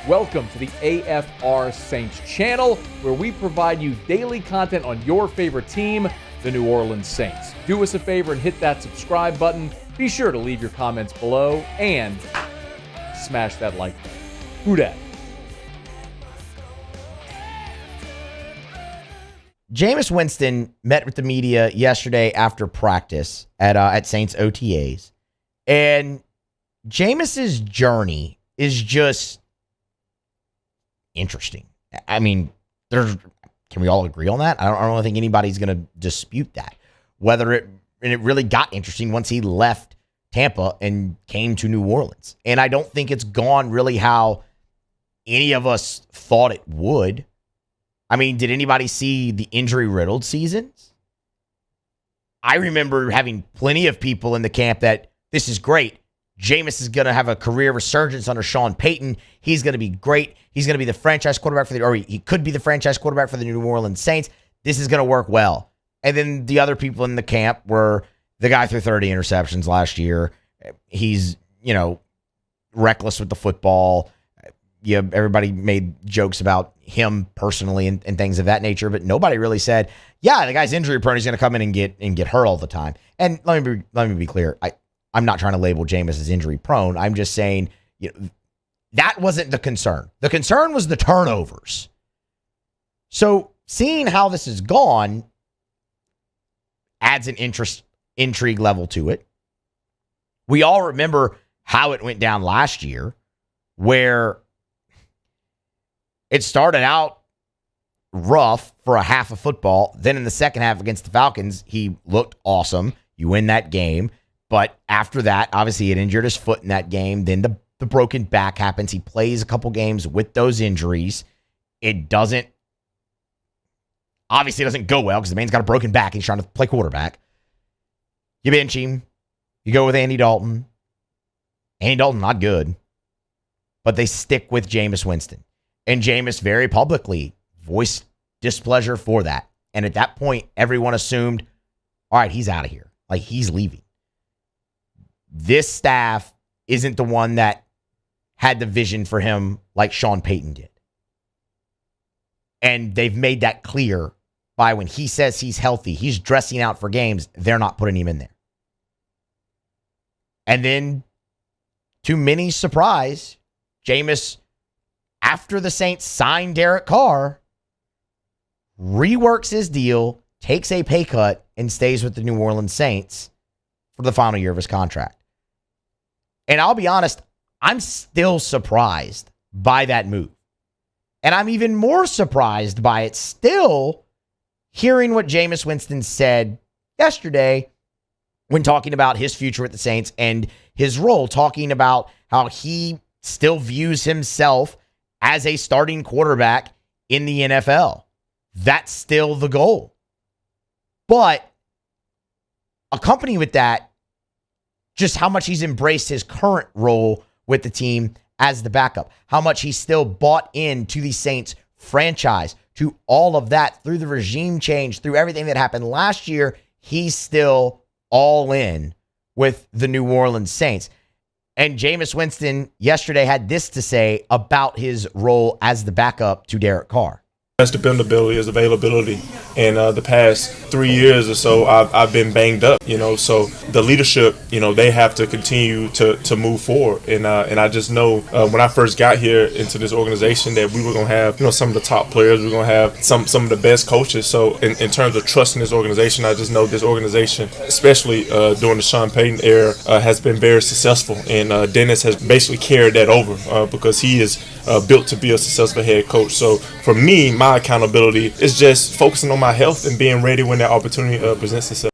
Welcome to the AFR Saints channel, where we provide you daily content on your favorite team, the New Orleans Saints. Do us a favor and hit that subscribe button. Be sure to leave your comments below and smash that like button. Who dat? Jameis Winston met with the media yesterday after practice at Saints OTAs, and Jameis's journey is just interesting. I mean, can we all agree on that? I don't think anybody's going to dispute that. It really got interesting once he left Tampa and came to New Orleans, and I don't think it's gone really how any of us thought it would. I mean, did anybody see the injury-riddled seasons? I remember having plenty of people in the camp that this is great. Jameis is going to have a career resurgence under Sean Payton. He's going to be great. He's going to be the franchise quarterback he could be the franchise quarterback for the New Orleans Saints. This is going to work well. And then the other people in the camp were the guy threw 30 interceptions last year. He's, reckless with the football. Yeah, everybody made jokes about him personally and things of that nature, but nobody really said, yeah, the guy's injury prone. He's going to come in and get hurt all the time. And let me be clear. I'm not trying to label Jameis as injury prone. I'm just saying, that wasn't the concern. The concern was the turnovers. So seeing how this has gone adds an intrigue level to it. We all remember how it went down last year, where it started out rough for a half of football. Then in the second half against the Falcons, he looked awesome. You win that game. But after that, obviously, he had injured his foot in that game. Then the broken back happens. He plays a couple games with those injuries. It obviously doesn't go well because the man's got a broken back. He's trying to play quarterback. You bench him. You go with Andy Dalton. Andy Dalton, not good. But they stick with Jameis Winston. And Jameis very publicly voiced displeasure for that. And at that point, everyone assumed, all right, he's out of here. Like, he's leaving. This staff isn't the one that had the vision for him like Sean Payton did. And they've made that clear by when he says he's healthy, he's dressing out for games, they're not putting him in there. And then, to many surprise, Jameis, after the Saints signed Derek Carr, reworks his deal, takes a pay cut, and stays with the New Orleans Saints for the final year of his contract. And I'll be honest, I'm still surprised by that move. And I'm even more surprised by it still hearing what Jameis Winston said yesterday when talking about his future with the Saints and his role, talking about how he still views himself as a starting quarterback in the NFL. That's still the goal. But accompanied with that, just how much he's embraced his current role with the team as the backup, how much he's still bought into the Saints franchise, to all of that through the regime change, through everything that happened last year, he's still all in with the New Orleans Saints. And Jameis Winston yesterday had this to say about his role as the backup to Derek Carr. That's dependability, is availability. And the past 3 years or so, I've been banged up, so the leadership, they have to continue to move forward. And I just know when I first got here into this organization that we were going to have, some of the top players, we're going to have some of the best coaches. So in terms of trusting this organization, I just know this organization, especially during the Sean Payton era, has been very successful. And Dennis has basically carried that over because he is built to be a successful head coach. So for me, my accountability is just focusing on my health and being ready when that opportunity presents itself.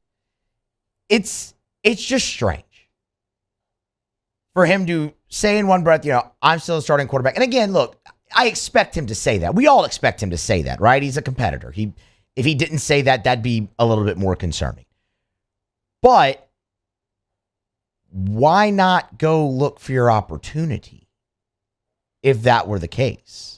It's just strange for him to say in one breath, I'm still a starting quarterback. And again, look, I expect him to say that. We all expect him to say that, right? He's a competitor. If he didn't say that, that'd be a little bit more concerning. But why not go look for your opportunity if that were the case?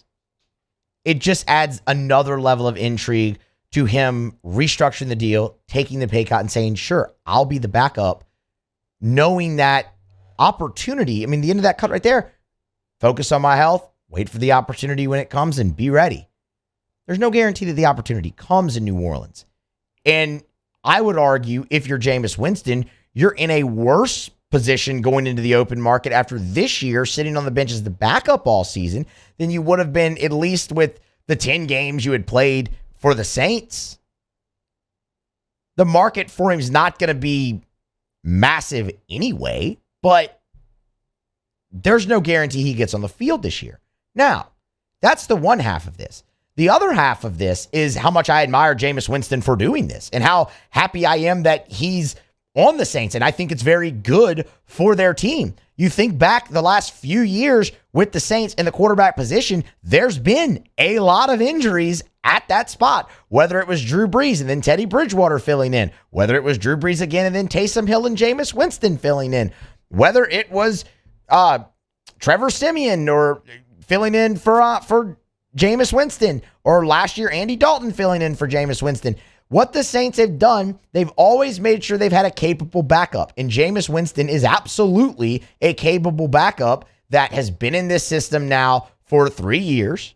It just adds another level of intrigue to him restructuring the deal, taking the pay cut and saying, sure, I'll be the backup, knowing that opportunity. I mean, the end of that cut right there, focus on my health, wait for the opportunity when it comes and be ready. There's no guarantee that the opportunity comes in New Orleans. And I would argue if you're Jameis Winston, you're in a worse position going into the open market after this year sitting on the bench as the backup all season than you would have been at least with the 10 games you had played for the Saints. The market for him is not going to be massive anyway, but there's no guarantee he gets on the field this year. Now, that's the one half of this. The other half of this is how much I admire Jameis Winston for doing this and how happy I am that he's on the Saints. And I think it's very good for their team. You think back the last few years with the Saints in the quarterback position, there's been a lot of injuries at that spot, whether it was Drew Brees and then Teddy Bridgewater filling in, whether it was Drew Brees again and then Taysom Hill and Jameis Winston filling in, whether it was Trevor Siemian or filling in for Jameis Winston, or last year Andy Dalton filling in for Jameis Winston. What the Saints have done, they've always made sure they've had a capable backup. And Jameis Winston is absolutely a capable backup that has been in this system now for 3 years,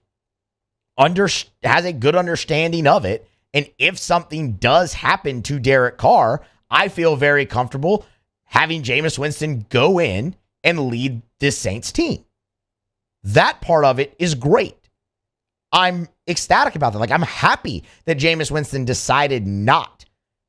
has a good understanding of it. And if something does happen to Derek Carr, I feel very comfortable having Jameis Winston go in and lead this Saints team. That part of it is great. I'm ecstatic about that. Like, I'm happy that Jameis Winston decided not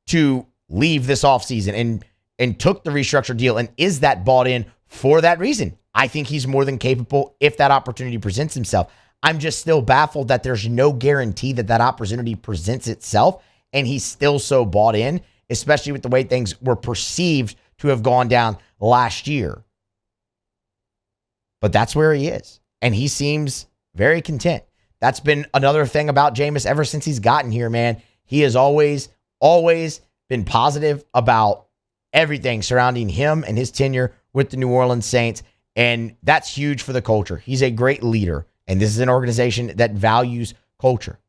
to leave this offseason and took the restructured deal and is that bought in for that reason. I think he's more than capable if that opportunity presents himself. I'm just still baffled that there's no guarantee that that opportunity presents itself and he's still so bought in, especially with the way things were perceived to have gone down last year. But that's where he is. And he seems very content. That's been another thing about Jameis ever since he's gotten here, man. He has always been positive about everything surrounding him and his tenure with the New Orleans Saints. And that's huge for the culture. He's a great leader. And this is an organization that values culture.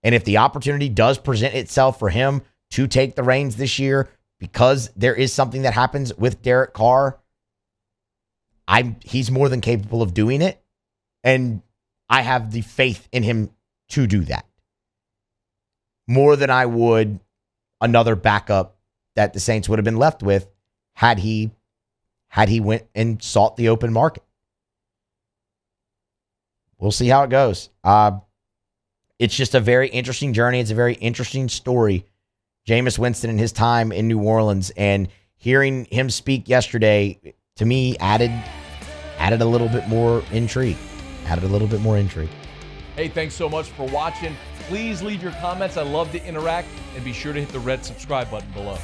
And if the opportunity does present itself for him to take the reins this year, because there is something that happens with Derek Carr, he's more than capable of doing it. And I have the faith in him to do that. More than I would another backup that the Saints would have been left with had he went and sought the open market. We'll see how it goes. It's just a very interesting journey. It's a very interesting story. Jameis Winston and his time in New Orleans, and hearing him speak yesterday, to me, added a little bit more intrigue. Hey, thanks so much for watching. Please leave your comments. I love to interact, and be sure to hit the red subscribe button below.